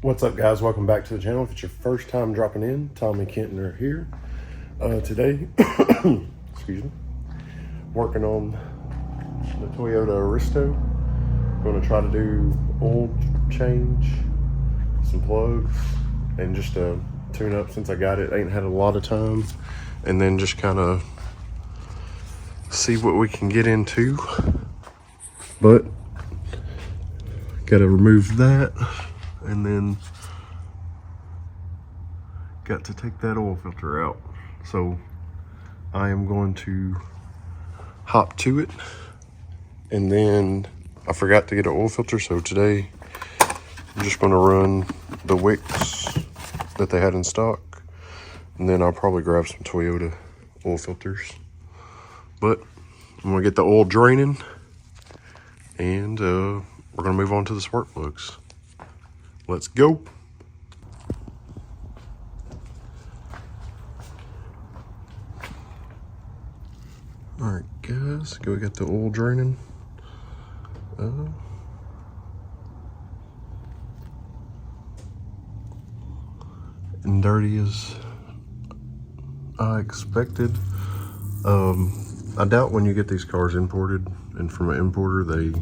What's up, guys? Welcome back to the channel. If it's your first time dropping in, Tommy Kentner here. Today, excuse me, working on the Toyota Aristo. Going to try to do oil change, some plugs, and just a tune up since I got it. Ain't had a lot of time, and then just kind of see what we can get into. But got to remove that. And then got to take that oil filter out. So I am going to hop to it. And then I forgot to get an oil filter, so today I'm just going to run the wicks that they had in stock. And then I'll probably grab some Toyota oil filters. But I'm going to get the oil draining, and we're going to move on to the spark plugs. Let's go. All right, guys, we got the oil draining. And dirty as I expected. I doubt when you get these cars imported and from an importer, they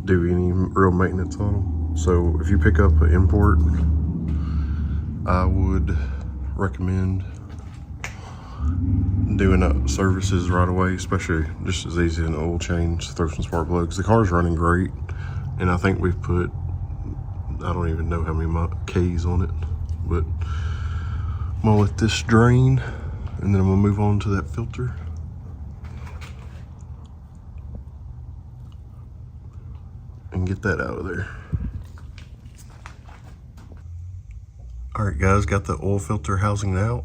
do any real maintenance on them. So if you pick up an import, I would recommend doing services right away, especially just as easy as an oil change, throw some spark plugs. The car's running great, and I think we've put, I don't even know how many Ks on it, but I'm gonna let this drain, and then I'm gonna move on to that filter. And get that out of there. All right, guys, got the oil filter housing out,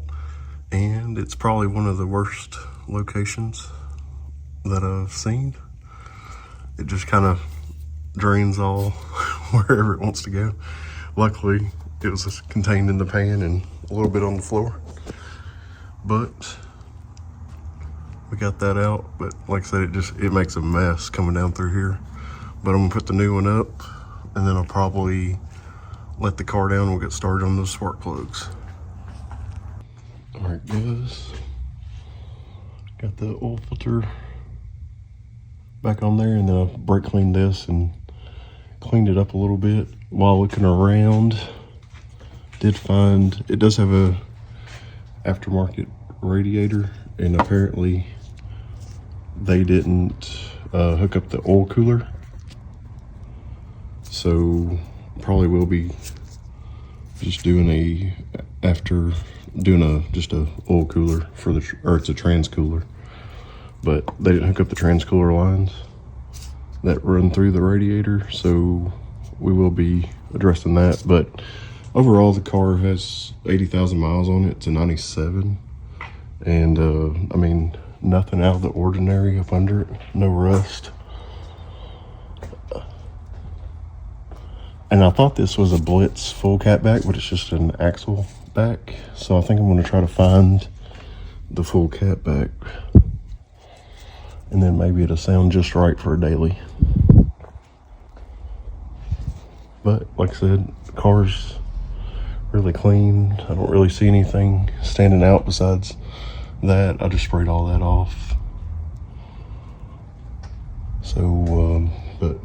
and it's probably one of the worst locations that I've seen. It just kind of drains all wherever it wants to go. Luckily, it was just contained in the pan and a little bit on the floor. But we got that out, but like I said, it makes a mess coming down through here. But I'm gonna put the new one up, and then I'll probably let the car down and we'll get started on those spark plugs. All right, guys, got the oil filter back on there, and then I'll brake clean this and cleaned it up a little bit. While looking around, did find it does have a aftermarket radiator, and apparently they didn't hook up the oil cooler. So probably will be just doing just a oil cooler for or it's a trans cooler, but they didn't hook up the trans cooler lines that run through the radiator, so we will be addressing that. But overall, the car has 80,000 miles on it. It's a 97, and I mean, nothing out of the ordinary up under it, no rust. And I thought this was a Blitz full cat back, but it's just an axle back. So I think I'm gonna try to find the full cat back, and then maybe it'll sound just right for a daily. But like I said, the car's really clean. I don't really see anything standing out besides that. I just sprayed all that off. So, but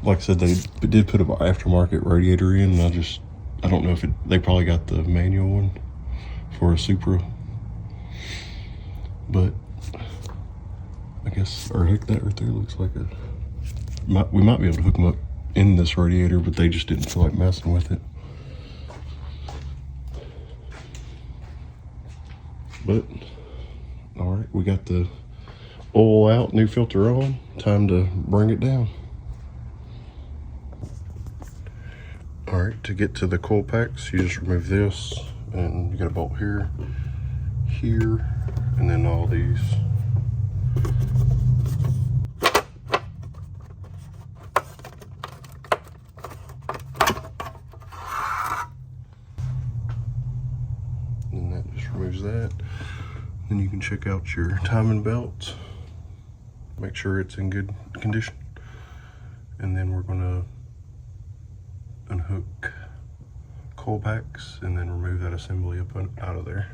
like I said, they did put an aftermarket radiator in, and I don't know if they probably got the manual one for a Supra, but I guess, or heck, that right there looks like we might be able to hook them up in this radiator, but they just didn't feel like messing with it. But all right, we got the oil out, new filter on, time to bring it down. All right, to get to the coil packs, you just remove this, and you got a bolt here, here, and then all these. And that just removes that. Then you can check out your timing belt, make sure it's in good condition. And then we're gonna unhook coil packs and then remove that assembly up out of there.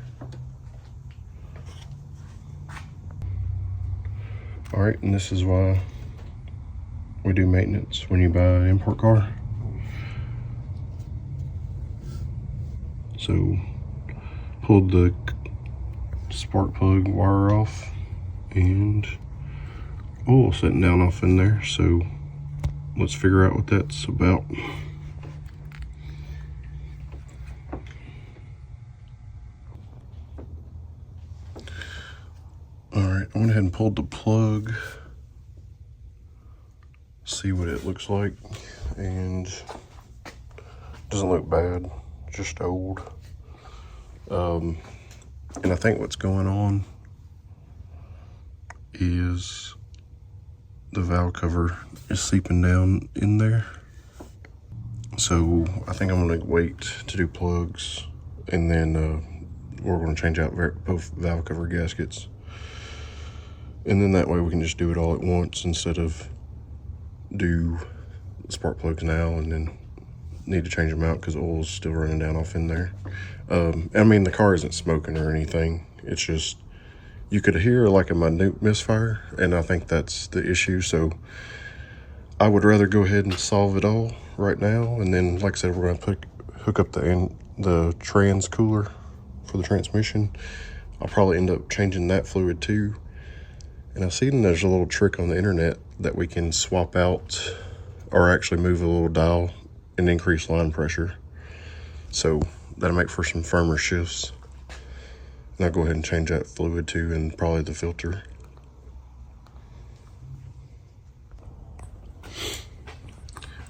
All right, and this is why we do maintenance when you buy an import car. So pulled the spark plug wire off and oil sitting down off in there. So let's figure out what that's about. All right, I went ahead and pulled the plug, see what it looks like, and doesn't look bad, just old. And I think what's going on is the valve cover is seeping down in there. So I think I'm gonna wait to do plugs, and then we're gonna change out both valve cover gaskets. And then that way we can just do it all at once instead of do spark plugs now and then need to change them out because oil's still running down off in there. I mean, the car isn't smoking or anything. It's just, you could hear like a minute misfire, and I think that's the issue. So I would rather go ahead and solve it all right now. And then, like I said, we're gonna hook up the trans cooler for the transmission. I'll probably end up changing that fluid too. And I've seen there's a little trick on the internet that we can swap out or actually move a little dial and increase line pressure. So that'll make for some firmer shifts. And I'll go ahead and change that fluid too, and probably the filter.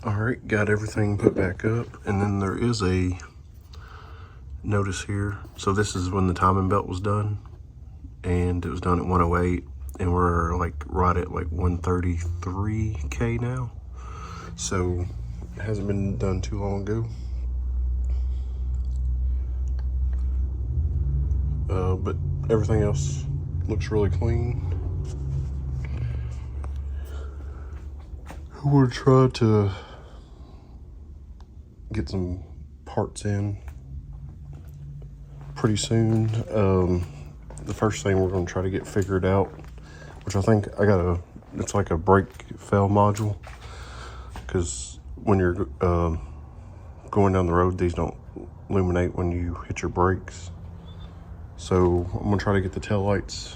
All right, got everything put back up. And then there is a notice here. So this is when the timing belt was done, and it was done at 108. And we're like right at like 133K now. So it hasn't been done too long ago. But everything else looks really clean. We're trying to get some parts in pretty soon. The first thing we're going to try to get figured out, which I think it's like a brake fail module, because when you're going down the road, these don't illuminate when you hit your brakes. So I'm gonna try to get the taillights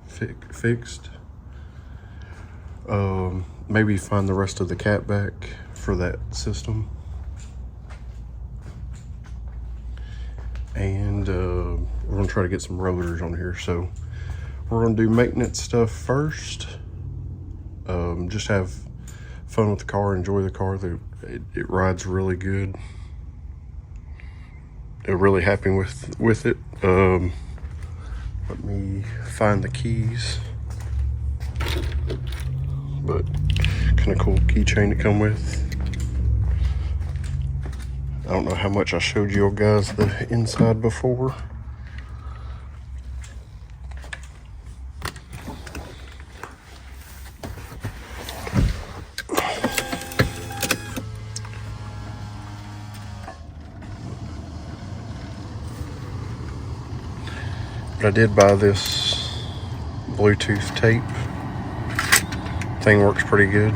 fixed. Maybe find the rest of the cat back for that system. And we're gonna try to get some rotors on here. So we're gonna do maintenance stuff first. Just have fun with the car, enjoy the car. It rides really good. I'm really happy with it. Let me find the keys. But kind of cool keychain to come with. I don't know how much I showed you guys the inside before. But I did buy this Bluetooth tape. Thing works pretty good.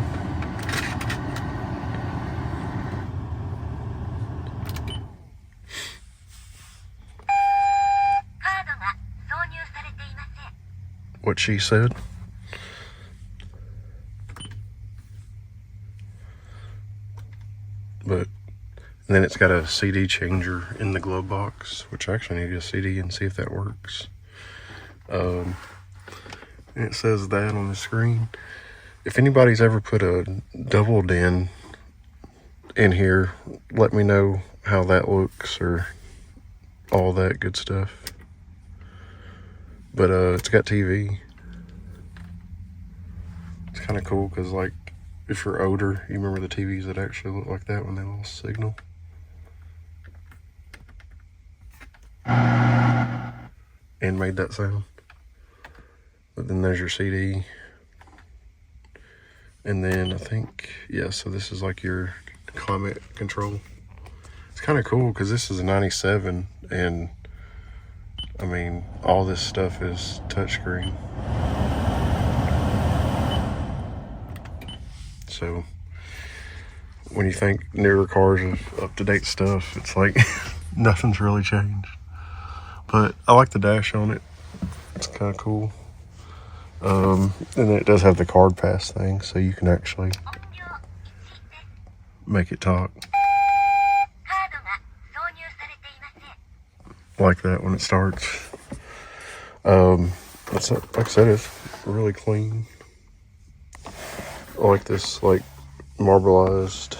What she said. But and then it's got a CD changer in the glove box, which I actually need a CD and see if that works. And it says that on the screen. If anybody's ever put a double DIN in here, let me know how that looks or all that good stuff. But it's got TV. It's kind of cool because, like, if you're older, you remember the TVs that actually look like that when they lost signal. And made that sound. But then there's your CD. And then I think, yeah, so this is like your climate control. It's It's kind of cool because this is a 97, and I mean, all this stuff is touchscreen. So when you think newer cars have up-to-date stuff, it's like nothing's really changed. But I like the dash on it. It's kind of cool. And it does have the card pass thing, so you can actually make it talk. Like that when it starts. That's like I said, it's really clean. I like this like marbleized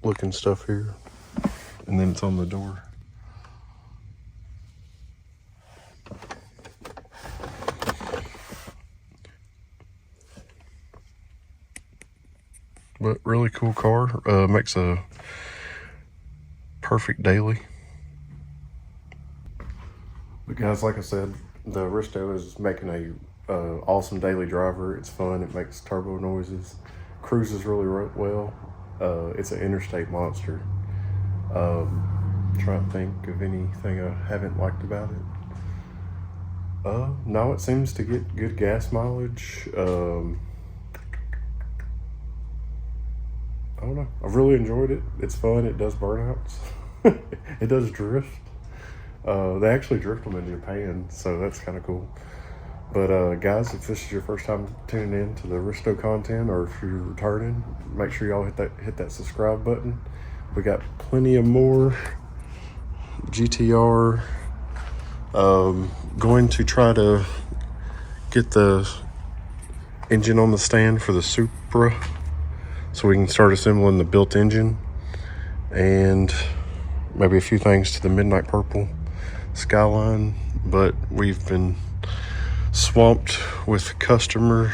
looking stuff here, and then it's on the door. But really cool car. Makes a perfect daily. But guys, like I said, the Aristo is making a awesome daily driver. It's fun. It makes turbo noises. Cruises really well. It's an interstate monster. Trying to think of anything I haven't liked about it. No, it seems to get good gas mileage. I don't know. I've really enjoyed it. It's fun. It does burnouts. It does drift. They actually drift them in Japan, so that's kind of cool. But guys, if this is your first time tuning in to the Aristo content, or if you're returning, make sure y'all hit that subscribe button. We got plenty of more GTR. Going to try to get the engine on the stand for the Supra, so we can start assembling the built engine, and maybe a few things to the Midnight Purple Skyline. But we've been swamped with customer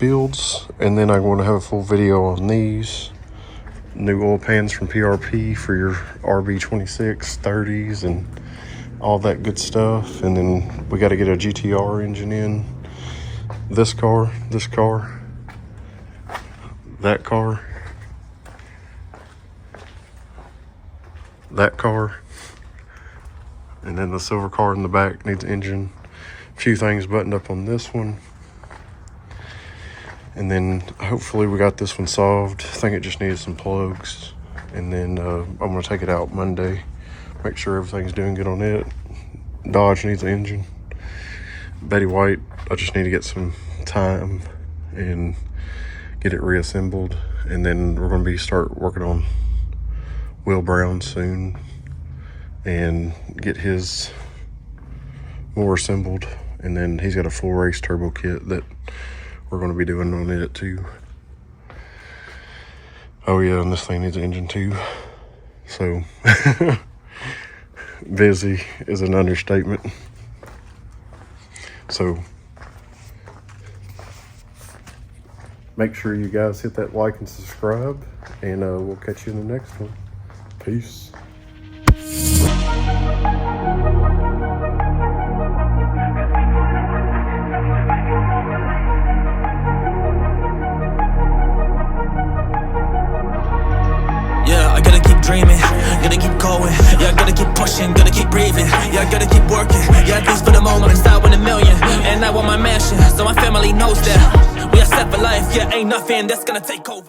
builds, and then I want to have a full video on these new oil pans from PRP for your RB26 30s and all that good stuff. And then we got to get a GTR engine in this car, that car, that car, and then the silver car in the back needs an engine. A few things buttoned up on this one, and then hopefully we got this one solved. I think it just needed some plugs, and then I'm gonna take it out Monday, make sure everything's doing good on it. Dodge needs an engine. Betty White, I just need to get some time and get it reassembled, and then we're going to start working on Will Brown soon and get his more assembled. And then he's got a full race turbo kit that we're going to be doing on it too. Oh yeah, and this thing needs an engine too. So busy is an understatement. So make sure you guys hit that like and subscribe, and we'll catch you in the next one. Peace. Yeah, I gotta keep dreaming, gotta keep going. Yeah, I gotta keep pushing, gotta keep breathing. Yeah, I gotta keep working. Yeah, at least for the moment, I win $1 million. And I want my mansion, so my family knows that we are set for life. Yeah, ain't nothing that's gonna take over.